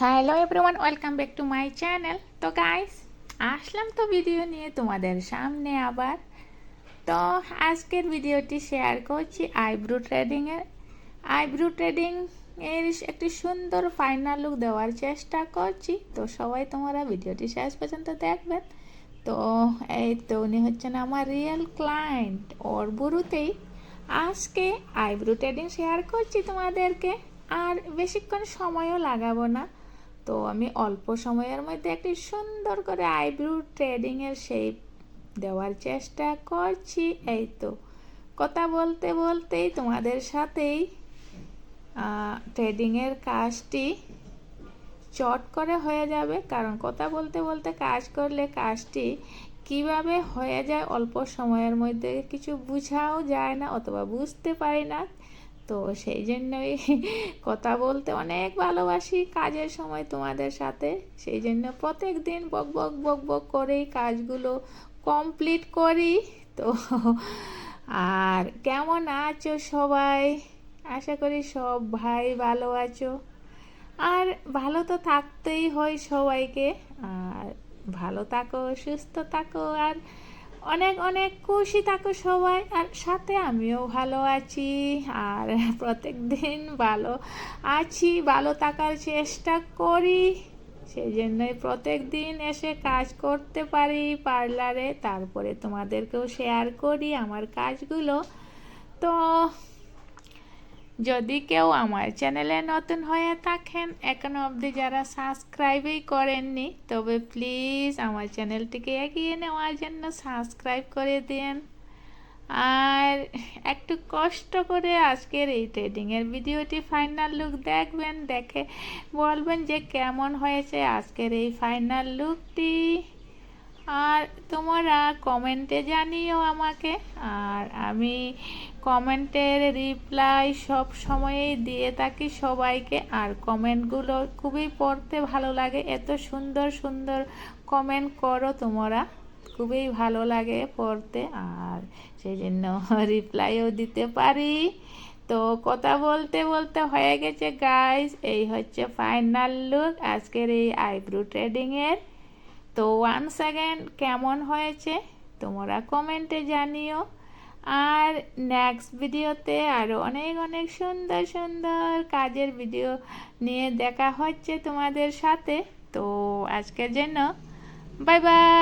Hello everyone, welcome back to my channel. তো guys, আসলাম তো video নিয়ে তোমাদের সামনে আবার। তো আজকের ভিডিওটি শেয়ার করছি আইব্রো ট্রেডিং এর একটি সুন্দর ফাইনাল লুক দেওয়ার চেষ্টা করছি। তো সবাই তোমরা ভিডিওটি শেষ পর্যন্ত দেখবেন। তো এই তো উনি হচ্ছেন আমার রিয়েল ক্লায়েন্ট ওর বুড়ুতেই। আজকে আইব্রো ট্রেডিং শেয়ার করছি তোমাদেরকে, আর বেশিক্ষণ সময়ও লাগাবো না। তো আমি অল্প সময়ের মধ্যে একটি সুন্দর করে আইব্রো ট্রেডিংয়ের শেপ দেওয়ার চেষ্টা করছি। এই তো কথা বলতে বলতেই তোমাদের সাথেই ট্রেডিংয়ের কাজটি চট করে হয়ে যাবে, কারণ কথা বলতে বলতে কাজ করলে কাজটি কিভাবে হয়ে যায় অল্প সময়ের মধ্যে কিছু বোঝাও যায় না অথবা বুঝতে পারি না। তো সেই জন্যই কথা বলতে অনেক ভালোবাসি কাজের সময় তোমাদের সাথে। সেই জন্য প্রত্যেক দিন বক বক বক বক করেই কাজগুলো কমপ্লিট করি। তো আর কেমন আছো সবাই? আশা করি সব ভাই ভালো আছো। আর ভালো তো থাকতেই হয় সবাইকে। আর ভালো থাকো, সুস্থ থাকো, আর অনেক অনেক খুশি থাকো সবাই। আর সাথে আমিও ভালো আছি, আর প্রত্যেক দিন ভালো আছি, ভালো থাকার চেষ্টা করি। সেই জন্যই প্রত্যেক দিন এসে কাজ করতে পারি পার্লারে, তারপরে তোমাদেরকেও শেয়ার করি আমার কাজগুলো। তো যদি কেউ আমার চ্যানেলে নতুন হয়ে থাকেন, এখনো অবধি যারা সাবস্ক্রাইবই করেননি, তবে প্লিজ আমার চ্যানেলটিকে এগিয়ে নেওয়ার জন্য সাবস্ক্রাইব করে দিন। আর একটু কষ্ট করে আজকের এই ট্রেডিংয়ের ভিডিওটি ফাইনাল লুক দেখবেন, দেখে বলবেন যে কেমন হয়েছে আজকের এই ফাইনাল লুকটি। আর তোমরা কমেন্টে জানিও আমাকে, আর আমি কমেন্টের রিপ্লাই সব সময়েই দিয়ে থাকি সবাইকে। আর কমেন্টগুলো খুবই পড়তে ভালো লাগে, এত সুন্দর সুন্দর কমেন্ট করো তোমরা, খুবই ভালো লাগে পড়তে, আর সেই জন্য রিপ্লাইও দিতে পারি। তো কথা বলতে বলতে হয়ে গেছে গাইস, এই হচ্ছে ফাইনাল লুক আজকের এই আইব্রো ট্রেডিংয়ের। তো ওয়ান্স অ্যাগেন কেমন হয়েছে তোমরা কমেন্টে জানিও। আর নেক্সট ভিডিওতে আরও অনেক অনেক সুন্দর সুন্দর কাজের ভিডিও নিয়ে দেখা হচ্ছে তোমাদের সাথে। তো আজকের জন্য বাই বাই।